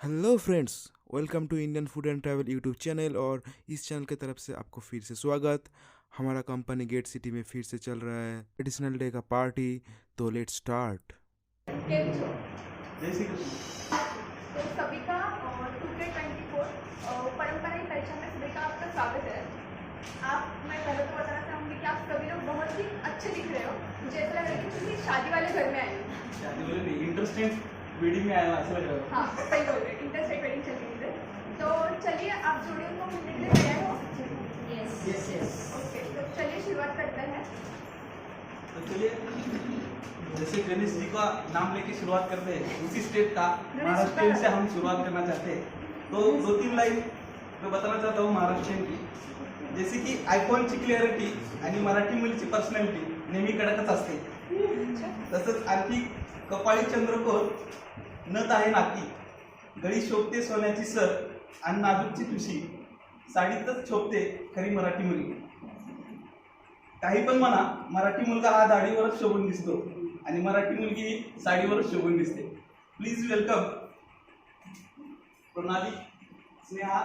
Hello friends, welcome to Indian food and travel YouTube channel. और इस channel की तरफ से आपको फिर से स्वागत। हमारा कंपनी गेट सिटी में फिर से चल रहा है एडिशनल डे का पार्टी। तो लेट्स स्टार्ट। केम छो? तो सभी का 2K24 परंपराई परीक्षा में सभी का आपका स्वागत है। मैं पहले तो बताना चाहूँगी कि आप सभी लोग बहुत ही अच्छे दिख रहे हो। मुझे ऐसा लग रहा है कि किसी शादी वाले घर में आए हो। शादी वाले नहीं, इंटरेस्टेड वेडिंग में आया हूँ, ऐसा लग रहा है। हाँ, सही बोल रहे हैं, इंटरेस्टेड वेडिंग चल रही है। तो चलिए, आप जोड़े को मिलने के लिए तैयार हो? यस। ओके, तो चलिए शुरुआत करते हैं। तो चलिए, जैसे गणेश जी का नाम लेके शुरुआत करते हैं, उसी स्टेप का महाराष्ट्र से हम शुरुआत करना चाहते हैं। तो 2-3 लाइन मैं बताना चाहता हूँ महाराष्ट्र की, जैसे की आयकॉनची क्लिअरिटी आणि मराठी मुलीची पर्सनॅलिटी नेहमी कडकच असते। तसंच आणखी कपाळी चंद्रकोर, नथ आहे नाकी, गळी शोभते सोन्याची सर आणि नाजूकची ठुशी, साडीतच शोभते खरी मराठी मुलगी। काही पण म्हणा, मराठी मुलगा हा दाढीवरच शोभून दिसतो आणि मराठी मुलगी साडीवरच शोभून दिसते। प्लीज वेलकम प्रणाली, स्नेहा,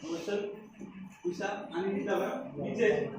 रोशन, उषा आणि नीता विजय।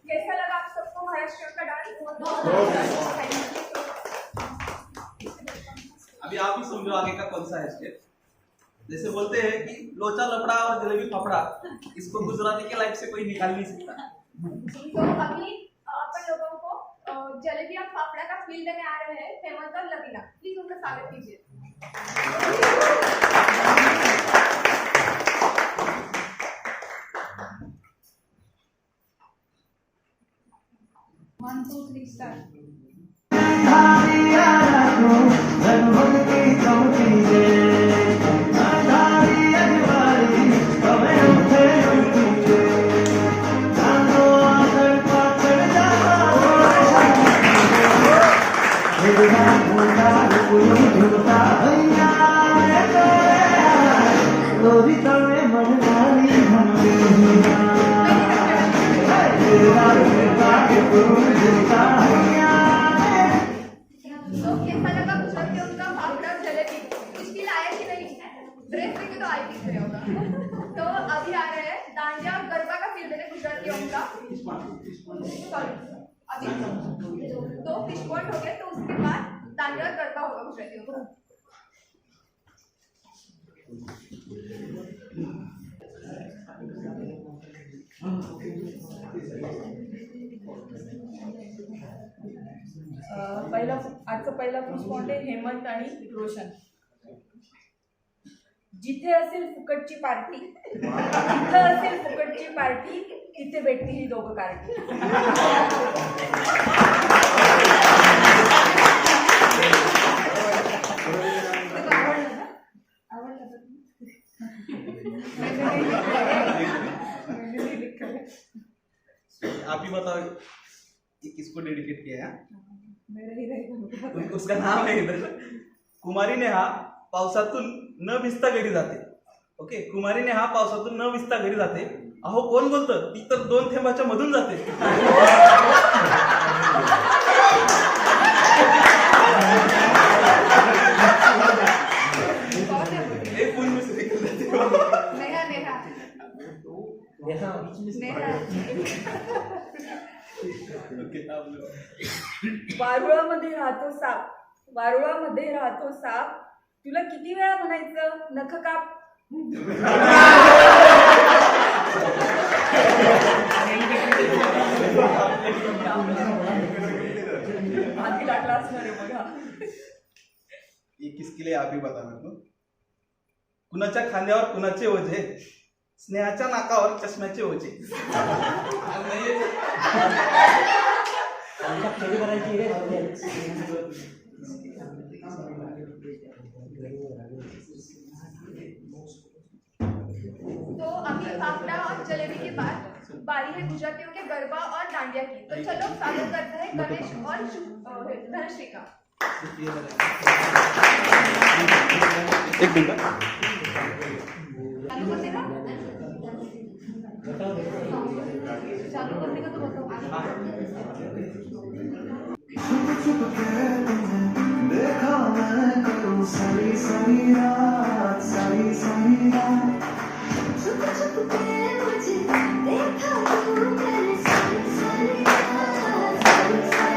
कैसा लगा आप सबको महाराष्ट्र का डांस? अभी आप ही समझो आगे का कौन सा है स्टेप। जैसे बोलते हैं कि लोचा लपड़ा और जलेबी फाफड़ा, इसको गुजराती के लाइफ से कोई निकाल नहीं सकता। तो अभी अपन लोगों को जलेबी और फाफड़ा का फील देने आ रहे हैं हेमंत और लवीना। प्लीज उनका स्वागत कीजिए। 1 2 3 स्टार्ट। तो कैसा लगा गुजरातियों का फाफड़ा और जलेबी? इसकी लाया कि नहीं? ड्रेस देखे तो आई दिख रहे होगा। तो अभी आ रहे हैं डांडिया और गरबा का फील देने गुजरातियों का। सॉरी, अभी तो फिश पॉइंट हो गया, तो उसके बाद डांडिया और गरबा होगा गुजरातियों का। आजचा पहिला पुष्पॉन्ट आहे हेमंत आणि रोशन। जिथे असेल फुकटची पार्टी, जिथे असेल फुकटची पार्टी, तिथे भेटतील ही दोघं कार्टी। उसका नाम आहे इधर. कुमारी नेहा पावसातून न भिजता घरी जाते. ओके, कुमारी नेहा पावसातून न भिजता घरी जाते. अहो कोण बोलतं, ती तर 2 थेंबाच्या मधून जाते. एक पूर्ण मिस्टेक करते. नेहा नेहा नेहा वारुळामध्ये राहतो साप, वारुळामध्ये राहतो साप, तुला किती वेळा म्हणायचं नख काप. आधी टाकला असणार आहे बघा. ये किसके लिए आप ही बता मेरे को. कुणाच्या खांद्यावर कुणाचे ओझे, स्नेहाच्या नाकावर चष्म्याचे ओझे. तो अभी फाफड़ा और जलेबी के बाद बारी है गुजरातियों के गरबा और डांडिया की. तो चलो स्वागत करते हैं गणेश और धनश्री का. एक मिनट. चालू करने का चालू करने का तो बताओ. देखा मैं करूं सारी सारी रात, सारी सारी रात. छुप छुप के मुझे देखा तूने सारी सारी रात, सारी सारी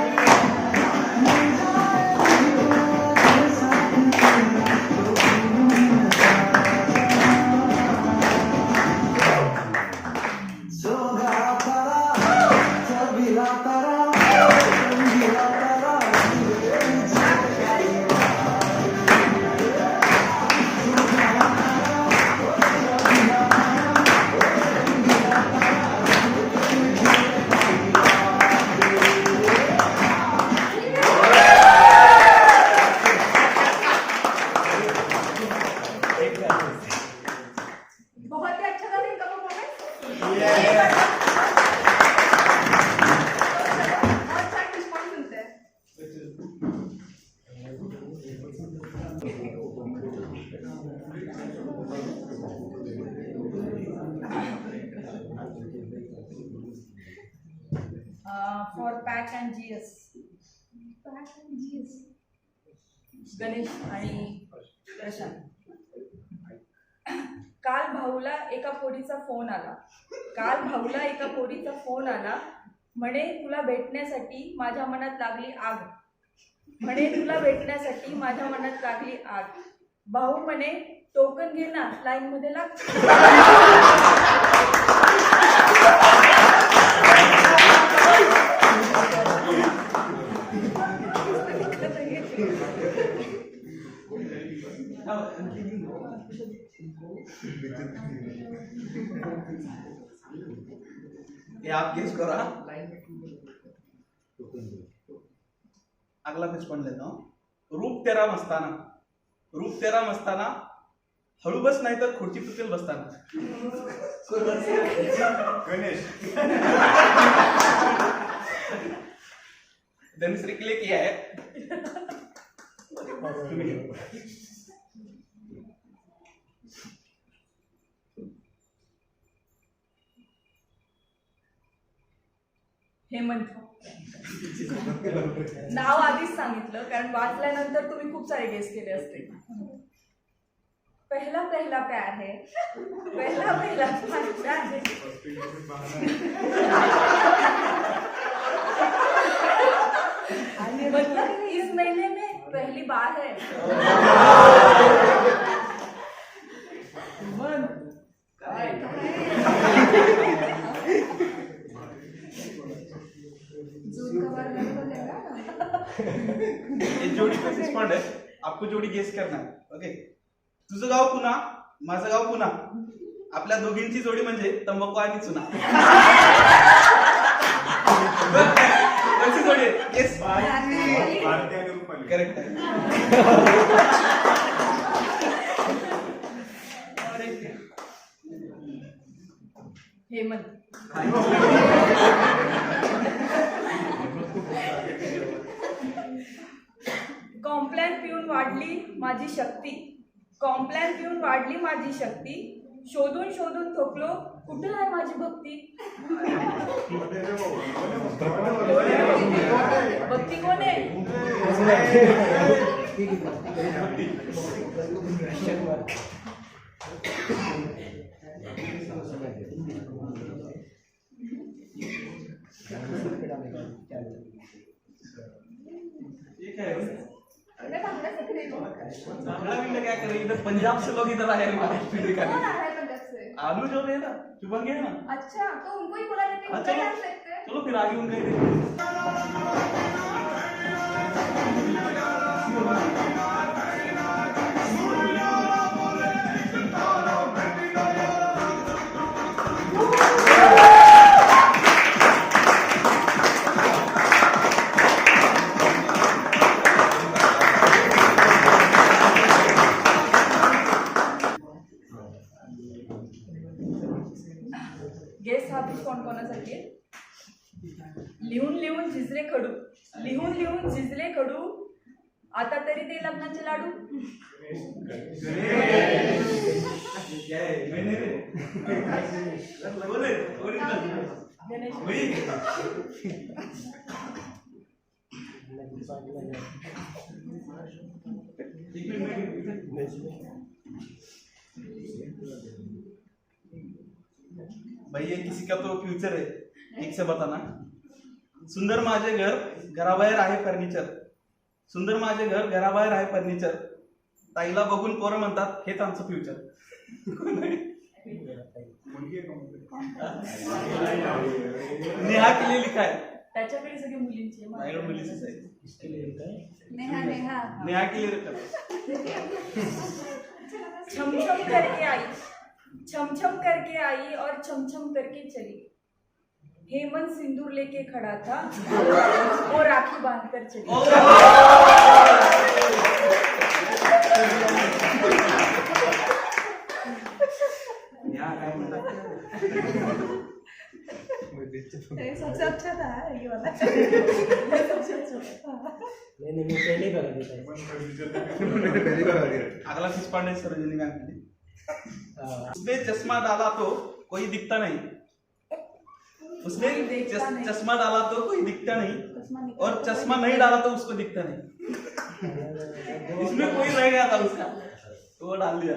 सोगा तारा, चबीला तारा, रंगीला तारा. बहुत ही अच्छा था इनका परफॉर्मेंस. अच्छा रिस्पॉन्स सुनते हैं. For pack and GS Ganesh आणि प्रशांत. काल भाऊला एका पोरीचा फोन आला, काल भाऊला एका पोरीचा फोन आला, म्हणे तुला भेटण्यासाठी माझ्या मनात लागली आग, म्हणे तुला भेटण्यासाठी माझ्या मनात लागली आग. भाऊ म्हणे टोकन घे ना, लाईन मध्ये लाग. ये आप गेस करो. अगला रिस्पॉन्स लेता हूं. रूप तेरा मस्ताना, रूप तेरा मस्ताना, हळू बस नाही तर खुर्ची तुटेल बसताना. गणेश. धनश्री के लिए किया है. हेमंत. नाव आधीच सांगितलं कारण वाचल्यानंतर तुम्ही खूप सारे गेस केले असते. पहला पहला प्यार है, पहला पहला प्यार है. मतलब इस महीने में पहली बार है. ये जोडी का रिस्पॉन्ड है. आपको जोडी गेस करना है. ओके. तुझं गाव पुणा, माझं गाव पुणा, आपल्या दोघींची जोडी म्हणजे तंबाखू आणि चुना. कोणती जोडी आहे? येस. करेक्ट आहे. हेमंत. कॉम्प्लॅन पिऊन वाढली माझी शक्ती, कॉम्प्लॅन पिऊन वाढली माझी शक्ती, शोधून शोधून थोकलो कुठे आहे माझी भक्ती. भक्ती कोण आहे? ये क्या है? मैं भांगड़ा सीख रही हूँ। भांगड़ा भी क्या कर रही है? इधर पंजाब से लोग इधर आए हैं महाराष्ट्र में कौन दिखाने। आ रहा है पंजाब से? आलू जो है ना चुपंगे है ना। अच्छा, तो उनको ही बुला लेते हैं, हाँ, उनका चलो। डांस देखते हैं। चलो फिर आगे उनका ही देखते हैं। गेस हा पीस कोण कोणासाठी आहे? लिहून लिहून झिजले खडू, लिहून लिहून झिजले खडू, आता तरी ते लग्नाचे लाडू. क्या है? मैं नहीं रे। बोले ओरिजिनल। गणेश वही। एक मिनट। भाई ये किसी का तो फ्यूचर है, ठीक से बताना. सुंदर माझे घर घराबाहेर आहे फर्निचर, सुंदर माझे घर घराबाहेर आहे फर्निचर, ताईला बघून पोरं म्हणतात हेच आमचं फ्युचर. नेहा के लिए लिखा है. त्याच्याकडे सगळी मुलींची आहे. माझ्याकडे मुलीचीच आहे. नेहा नेहा नेहा के लिए रखा है. छम छम करके आई, छम छम करके आई और छम छम करके चली, हेमंत सिंदूर लेके खड़ा था वो राखी बांधकर चली. नेहा काय म्हणतात? सबसे अच्छा था ये वाला. नहीं मैं पहले ही बता देता अगला किस पांडे सर रजनीकांत ने उसने चश्मा डाला तो कोई दिखता नहीं, उसने चश्मा डाला तो कोई दिखता नहीं और चश्मा नहीं डाला तो उसको दिखता नहीं. इसमें कोई रह गया था उसका तो वो डाल दिया.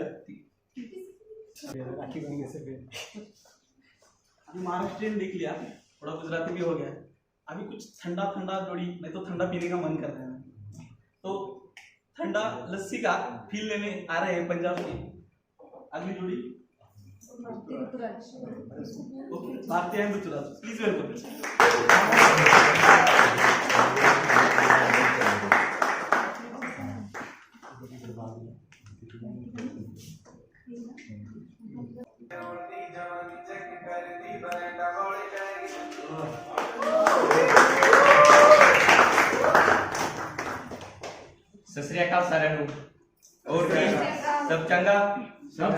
राखी बन से फिर अभी महाराष्ट्रियन देख लिया, थोड़ा गुजराती भी हो गया. अभी कुछ ठंडा ठंडा जोड़ी, नहीं तो ठंडा पीने का मन कर रहा है तो ठंडा लस्सी का फील लेने आ रहे हैं पंजाब से. अगली जोड़ी ओके, भारतीय एंड ऋतुराज, प्लीज वेलकम. सत श्री अकाल साਰਿਆਂ ਨੂੰ. और सब चंगा? सब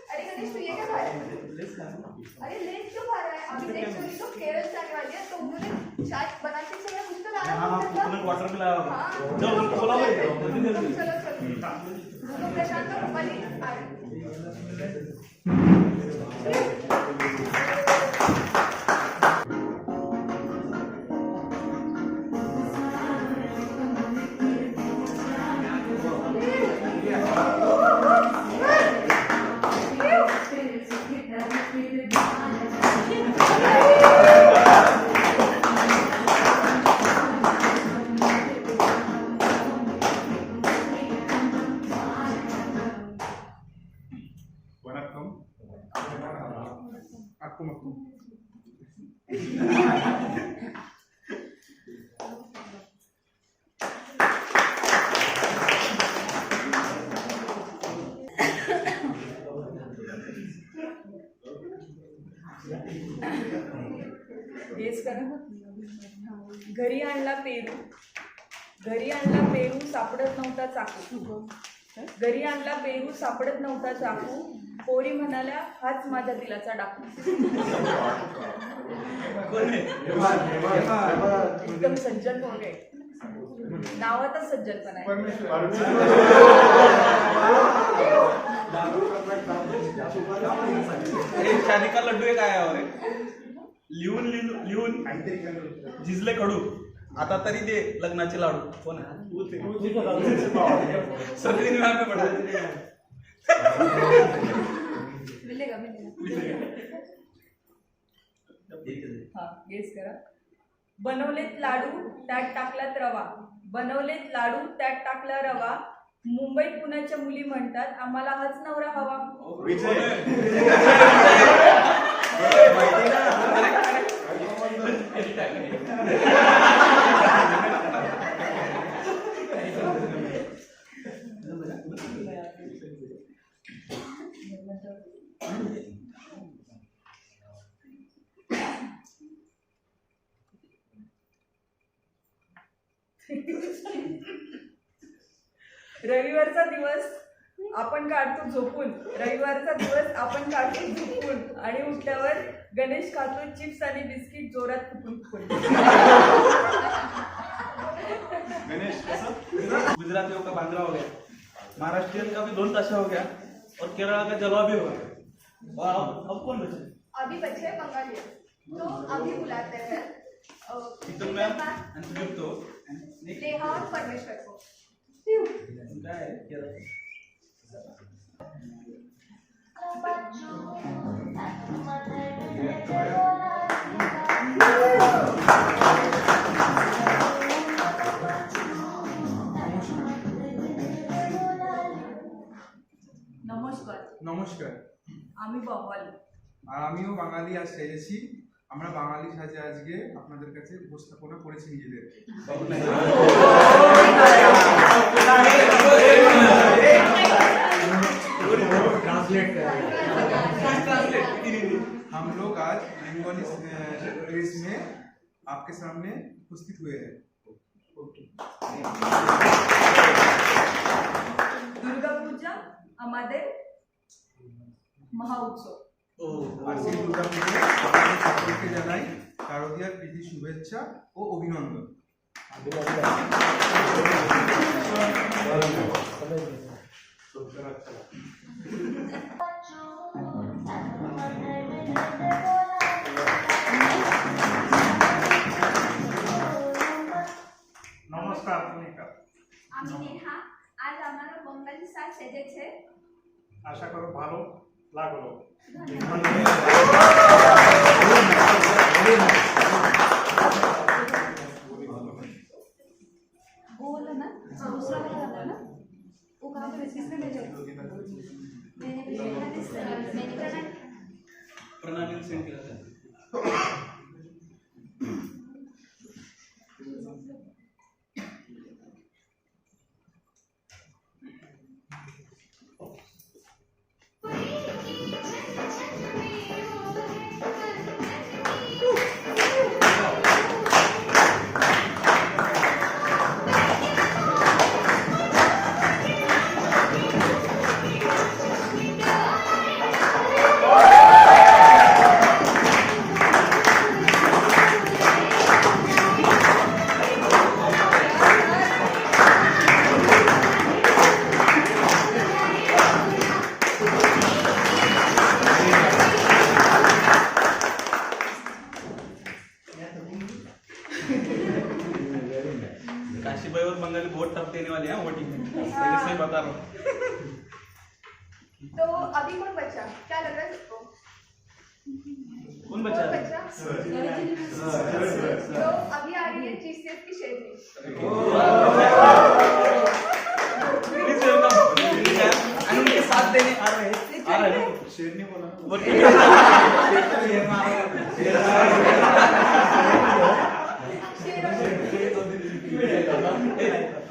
अरे गणेश तू ये क्या खा रहा है? अरे लेट क्यों खा रहा है? अभी नेक्स्ट जोड़ी तो केरल से आने वाली है, तो उन्होंने चाय बनाते समय कुछ तो लाना हाँ होता था. कोकोनट वाटर पिलाया होगा. हाँ. चलो उनको बुलाओ. चलो चलो. तो प्रशांत और रूपाली आ रहे हैं. गेस करा. घरी आणला पेरू, घरी आणला पेरू सापडत नव्हता चाकू. घरी आणला पेरू सापडत नव्हता चाकू. पोरी म्हणाल्या हाच माझ्या दिलाचा डाकू. एकदम सज्जन हो गए. नावातच सज्जनपण आहे. एक शादी का लड्डू एक आया और लिहून लिहून लिहून झिजले खडू. आता तरी दे लग्नाचे लाडू. कोण सगळी में पड़ा. मिलेगा हा गेस करा. बनवलेत लाडू त्यात टाकलात रवा. बनवलेत लाडू त्यात टाकला रवा. मुंबई पुण्याच्या मुली म्हणतात आम्हाला हाच नवरा हवा. रविवारचा दिवस आपण काढतो झोपून. रविवारचा दिवस आपण काढतो झोपून. आणि उठल्यावर गणेश खातो चिप्स आणि बिस्किट जोरात फुकून फुकून. गुजरातियों का बांद्रा हो गया, महाराष्ट्रियन का भी ढोल ताशा हो गया और केरला का जलवा भी हो गया. और अब कौन बचे? अभी बचे बंगाली. तो अभी बुलाते हैं शीतल मैम and सुदीप्तो. नेहा और परमेश्वर को. उनका है केरला. নমস্কার, নমস্কার, আমি বাঙালি। আর আমিও বাঙালি আজ সেজেছি। আমরা বাঙালি সাজে আজকে আপনাদের কাছে উপস্থাপনা করেছি নিজেদেরকে। हम लोग आज बंगाली ड्रेस में आपके सामने उपस्थित हुए हैं। দুর্গাপূজা আমাদের মহা উৎসব। আর সেই দুর্গাপুজোয় আপনাদের সকলকে জানাই শারদীয়ার প্রীতি শুভেচ্ছা ও অভিনন্দন। নমস্কার ভূমিকা, আমি নেহা। আজ আমার বঙ্গালী সাজ সেজেছে। আশা করো ভালো লাগলো। बोलो ना, दूसरा वाला था ना, वो कहाँ पे किसने भेजा? मैंने मैंने प्रणाली सेंड किया था. काशीबाई और बंगाली बहुत टफ देने वाले हैं वोटिंग में, सही बता रहा हूँ. तो अभी कौन बचा? क्या लग रहा है सबको? कौन बचा? तो अभी आ रही है चीफ सेफ की शेरनी। प्लीज वेलकम और उनके साथ देने आ रहे हैं शेरनी बोला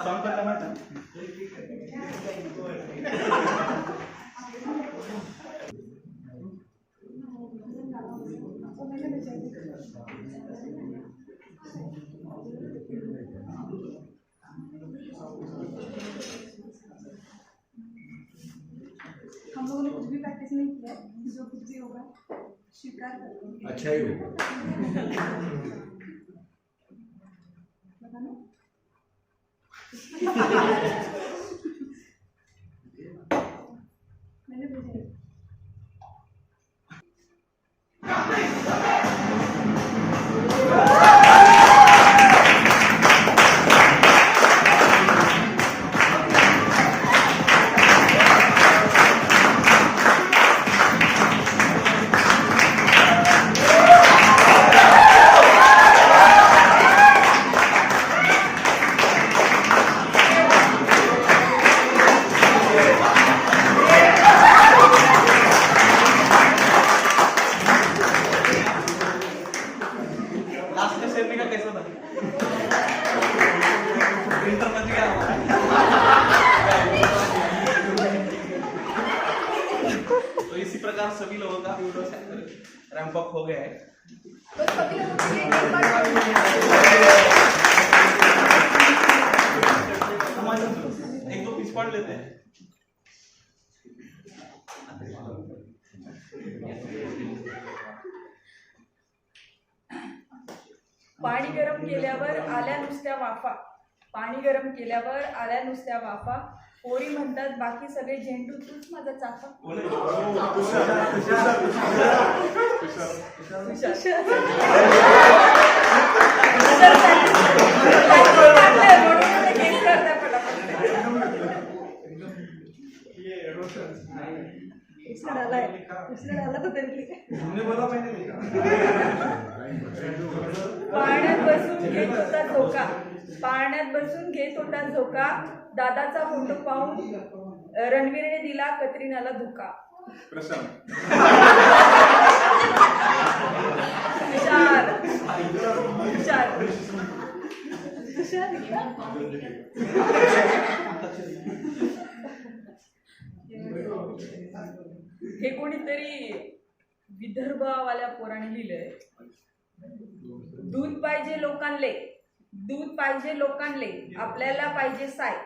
सॉन्ग का करना था. स्वीकार करतो. अच्छा ही होगा. मैंने बुझा. लास्ट में शेरनी का कैसा था? प्रिंटर बच गया तो इसी प्रकार सभी लोगों का रैंप अप हो गया है. तो सभी लोगों के लिए एक बार एक दो पीस पढ़ लेते हैं. पाणी गरम केल्यावर आल्या नुसत्या वाफा. पाणी गरम केल्यावर आल्या नुसत्या वाफा. पोरी म्हणतात बाकी सगळे झेंडू तूच माझा चाफा. तुमने बोला मैंने लिखा. पाण्यात बसून घेत होता झोका. पाण्यात बसून घेत होता झोका. दादाचा फोटो पाहून रणवीरने दिला कतरिनाला धोका. प्रशांत. हुशार हुशार. हे कोणीतरी विदर्भवाल्या पोराने लिहिलंय. दूध पाहिजे लोकांले. दूध पाहिजे लोकांले. आपल्याला पाहिजे साय.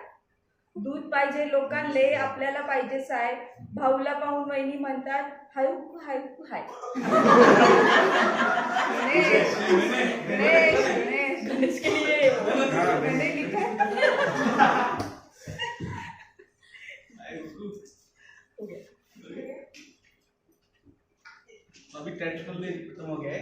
दूध पाहिजे लोकांले. आपल्याला पाहिजे साय. भाऊला पाहून वहिनी म्हणतात हाय हाय हाय. गणेश के लिए मैंने लिखा है. अभी ट्रेडिशनल खत्म हो गया है.